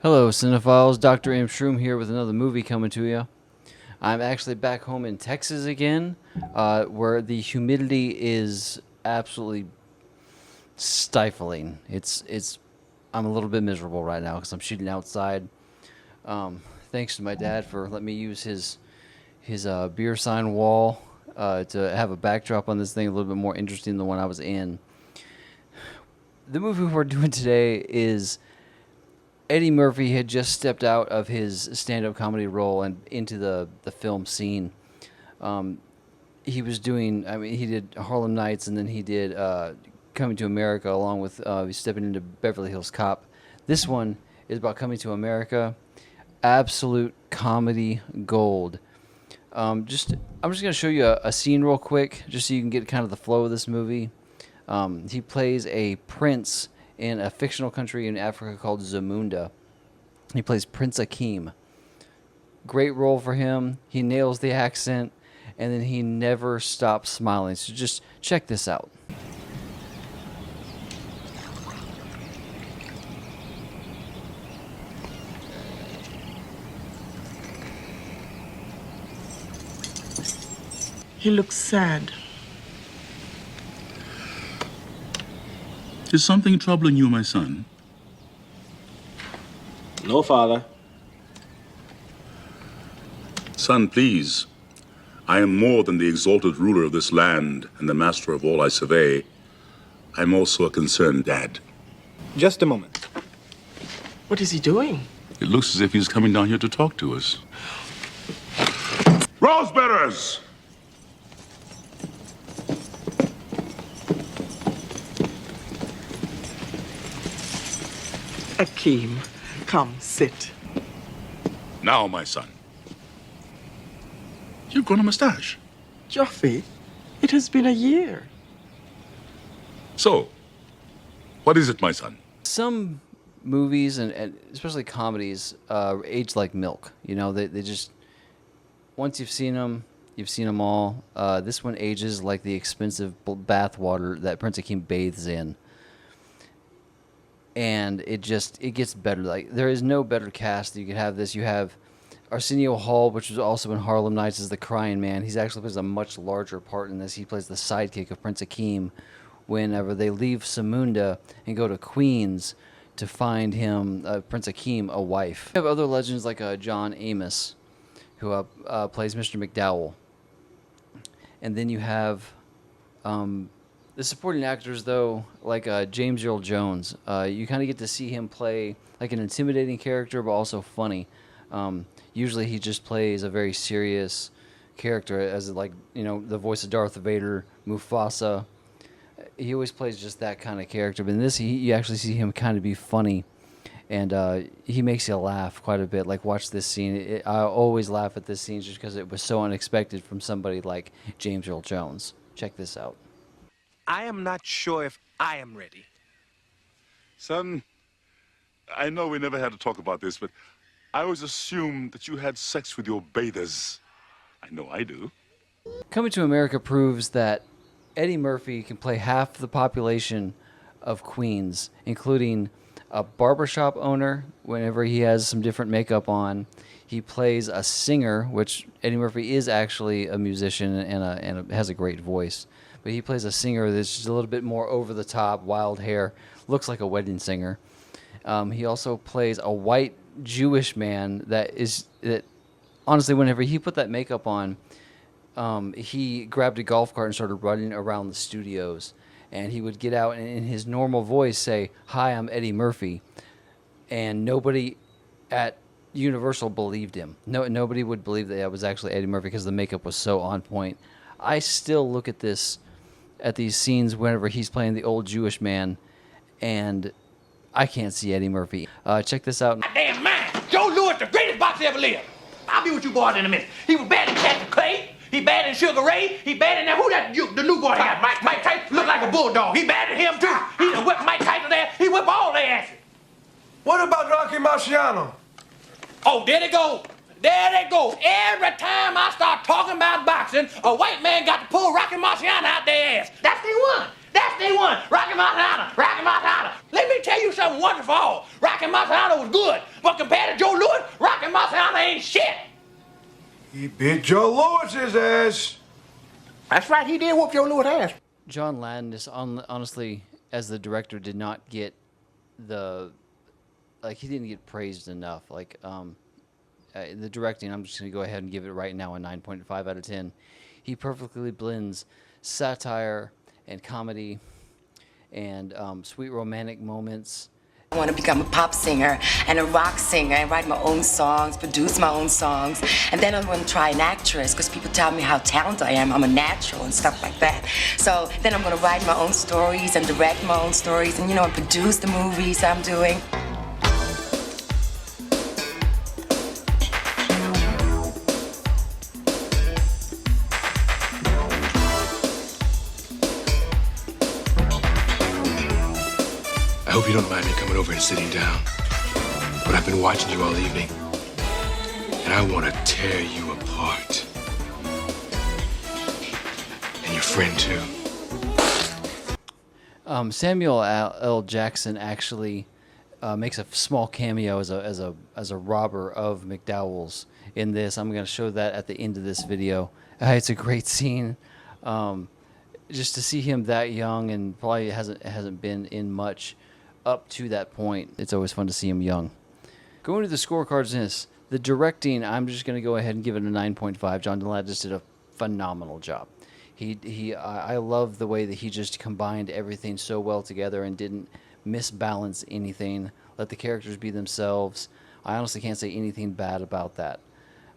Hello, cinephiles. Dr. M. Shroom here with another movie coming to you. I'm actually back home in Texas again, where the humidity is absolutely stifling. I'm a little bit miserable right now because I'm shooting outside. Thanks to my dad for letting me use his beer sign wall to have a backdrop on this thing a little bit more interesting than the one I was in. The movie we're doing today is Eddie Murphy had just stepped out of his stand-up comedy role and into the film scene. He was doing, he did Harlem Nights, and then he did Coming to America, along with he's stepping into Beverly Hills Cop. This one is about Coming to America. Absolute comedy gold. I'm just going to show you a scene real quick, just so you can get kind of the flow of this movie. He plays a prince in a fictional country in Africa called Zamunda. He plays Prince Akeem. Great role for him. He nails the accent, and then he never stops smiling. So just check this out. He looks sad. Is something troubling you, my son? No, Father. Son, please. I am more than the exalted ruler of this land and the master of all I survey. I'm also a concerned dad. Just a moment. What is he doing? It looks as if he's coming down here to talk to us. Rose bearers! Akeem, come, sit. Now, my son. You've grown a mustache. Joffy, it has been a year. So, what is it, my son? Some movies, and especially comedies, age like milk. You know, they just, once you've seen them all. This one ages like the expensive bath water that Prince Akeem bathes in. And it gets better. Like, there is no better cast that you could have this. You have Arsenio Hall, which was also in Harlem Nights, as the crying man. He's actually plays a much larger part in this. He plays the sidekick of Prince Akeem whenever they leave Samunda and go to Queens to find him, Prince Akeem, a wife. You have other legends like John Amos, who plays Mr. McDowell. And then you have the supporting actors, though, like James Earl Jones. You kind of get to see him play like an intimidating character, but also funny. Usually he just plays a very serious character as, like, you know, the voice of Darth Vader, Mufasa. He always plays just that kind of character. But in this, you actually see him kind of be funny. And he makes you laugh quite a bit. Like, watch this scene. I always laugh at this scene just because it was so unexpected from somebody like James Earl Jones. Check this out. I am not sure if I am ready. Son, I know we never had to talk about this, but I always assumed that you had sex with your bathers. I know I do. Coming to America proves that Eddie Murphy can play half the population of Queens, including a barbershop owner whenever he has some different makeup on. He plays a singer, which Eddie Murphy is actually a musician and has a great voice. But he plays a singer that's just a little bit more over the top, wild hair, looks like a wedding singer. He also plays a white Jewish man that honestly, whenever he put that makeup on, he grabbed a golf cart and started running around the studios. And he would get out and in his normal voice say, "Hi, I'm Eddie Murphy." And nobody at Universal believed him. Nobody would believe that it was actually Eddie Murphy because the makeup was so on point. I still look at these scenes whenever he's playing the old Jewish man, and I can't see Eddie Murphy. Check this out. Damn man, Joe Louis, the greatest boxer ever lived. I'll be with you boys in a minute. He was bad in Captain Clay. He bad in Sugar Ray. He bad in that. Who that? The new boy got? Mike Tyson look like a bulldog. He bad in him too. He done whipped Mike Tyson there. He whipped all their asses. What about Rocky Marciano? Oh, there they go. There they go. Every time I start talking about boxing, a white man got to pull Rocky Marciano out their ass. That's the one. That's day one. Rocky Mountain, Rocky Mountain. Let me tell you something wonderful. All. Rocky Mountain was good, but compared to Joe Louis, Rocky Mountain ain't shit. He beat Joe Lewis's ass. That's right, he did whoop Joe Louis' ass. John Landis, honestly, as the director, did not get he didn't get praised enough. The directing, I'm just going to go ahead and give it right now a 9.5 out of 10. He perfectly blends satire and comedy and sweet romantic moments. I want to become a pop singer and a rock singer and write my own songs, produce my own songs. And then I'm going to try an actress because people tell me how talented I am. I'm a natural and stuff like that. So then I'm going to write my own stories and direct my own stories and, and produce the movies I'm doing. I hope you don't mind me coming over and sitting down. But I've been watching you all evening, and I want to tear you apart. And your friend, too. Samuel L. Jackson actually makes a small cameo as a robber of McDowell's in this. I'm going to show that at the end of this video. It's a great scene. Just to see him that young, and probably hasn't been in much up to that point. It's always fun to see him young. Going to the scorecards in this, the directing, I'm just going to go ahead and give it a 9.5. John Landis did a phenomenal job. I love the way that he just combined everything so well together and didn't misbalance anything. Let the characters be themselves. I honestly can't say anything bad about that.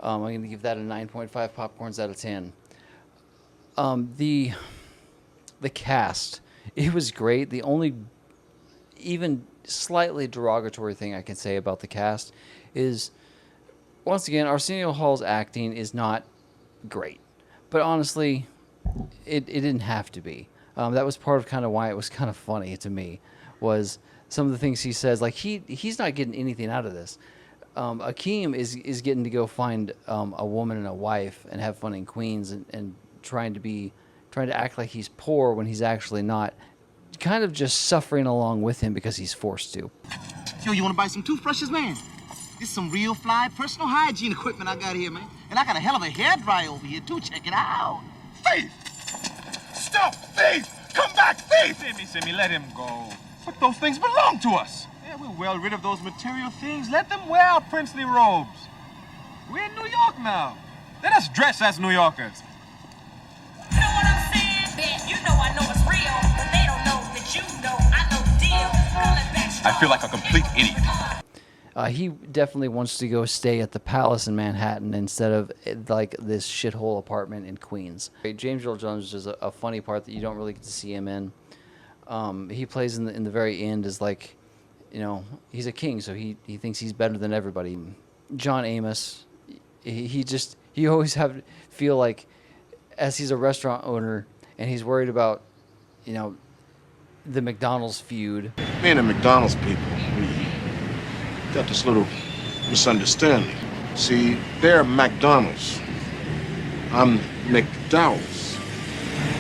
I'm going to give that a 9.5 popcorns out of 10. The cast, it was great. The only even slightly derogatory thing I can say about the cast is, once again, Arsenio Hall's acting is not great. But honestly, it didn't have to be. That was part of kind of why it was kind of funny to me, was some of the things he says. Like, he's not getting anything out of this. Akeem is getting to go find a woman and a wife and have fun in Queens and trying to act like he's poor when he's actually not. Kind of just suffering along with him because he's forced to. Yo, you want to buy some toothbrushes, man? This is some real fly personal hygiene equipment I got here, man. And I got a hell of a hairdryer over here, too. Check it out. Thief! Stop, thief! Come back, thief! Simmy, let him go. But those things belong to us. Yeah, we're well rid of those material things. Let them wear our princely robes. We're in New York now. Let us dress as New Yorkers. You know what I'm saying? Bet you know I know it's real, but they don't know that you know I know the deal. I feel like a complete idiot. He definitely wants to go stay at the Palace in Manhattan instead of like this shithole apartment in Queens. James Earl Jones is a funny part that you don't really get to see him in. He plays in the very end as like, he's a king, so he thinks he's better than everybody. John Amos, he always feel like, as he's a restaurant owner and he's worried about, the McDonald's feud. Me and the McDonald's people, we got this little misunderstanding. See, they're McDonald's. I'm McDowell's.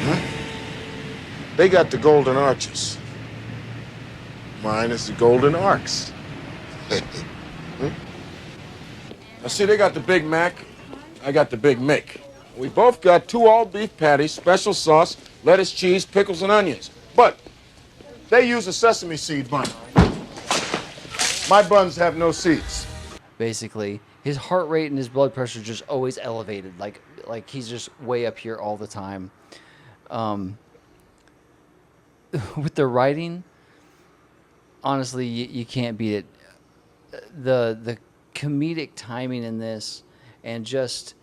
Huh? They got the golden arches. Mine is the golden arcs. Now, see, they got the Big Mac. I got the Big Mick. We both got 2 all-beef patties, special sauce, lettuce, cheese, pickles, and onions. But they use a sesame seed bun. My buns have no seeds. Basically, his heart rate and his blood pressure are just always elevated. Like he's just way up here all the time. With the writing, honestly, you can't beat it. The comedic timing in this, and just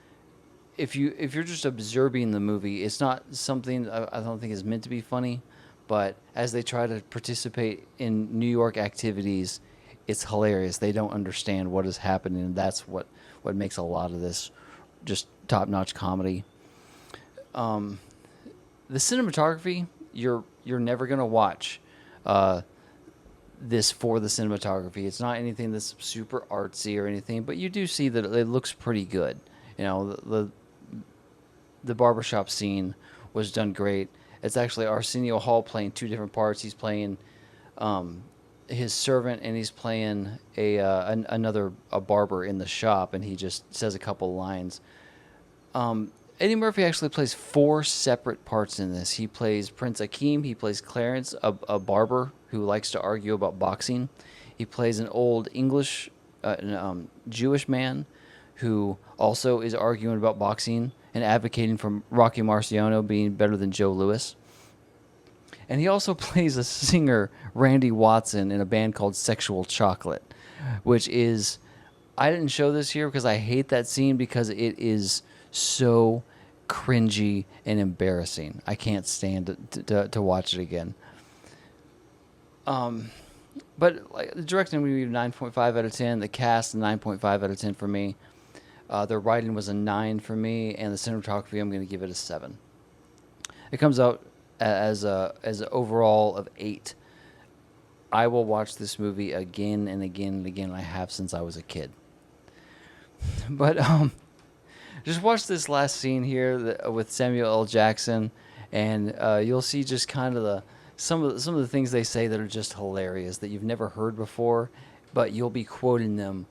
if you're just observing the movie, it's not something I don't think is meant to be funny, but as they try to participate in New York activities, it's hilarious. They don't understand what is happening, and that's what makes a lot of this just top-notch comedy. The cinematography, you're never gonna watch this for the cinematography. It's not anything that's super artsy or anything, but you do see that it looks pretty good. The barbershop scene was done great. It's actually Arsenio Hall playing two different parts. He's playing his servant, and he's playing another barber in the shop, and he just says a couple lines. Eddie Murphy actually plays 4 separate parts in this. He plays Prince Akeem. He plays Clarence, a barber who likes to argue about boxing. He plays an old English, Jewish man who also is arguing about boxing and advocating for Rocky Marciano being better than Joe Louis. And he also plays a singer, Randy Watson, in a band called Sexual Chocolate, which is, I didn't show this here because I hate that scene because it is so cringy and embarrassing. I can't stand to watch it again. But like, the directing, we gave 9.5 out of 10. The cast, 9.5 out of 10 for me. The writing was a 9 for me, and the cinematography, I'm going to give it a 7. It comes out as an overall of 8. I will watch this movie again and again and again. I have since I was a kid. But just watch this last scene here with Samuel L. Jackson, and you'll see just kind of some of the things they say that are just hilarious that you've never heard before, but you'll be quoting them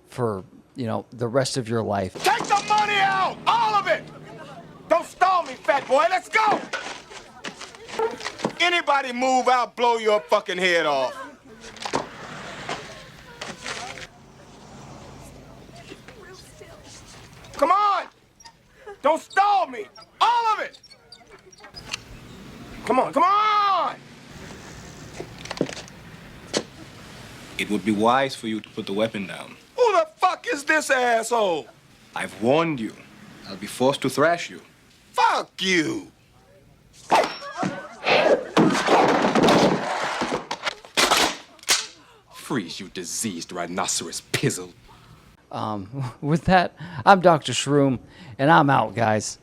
for the rest of your life. Take the money out! All of it! Don't stall me, fat boy. Let's go! Anybody move, I'll blow your fucking head off. Come on! Don't stall me! All of it! Come on, come on! It would be wise for you to put the weapon down. Who the fuck is this asshole? I've warned you. I'll be forced to thrash you. Fuck you! Freeze, you diseased rhinoceros pizzle. With that, I'm Dr. Shroom, and I'm out, guys.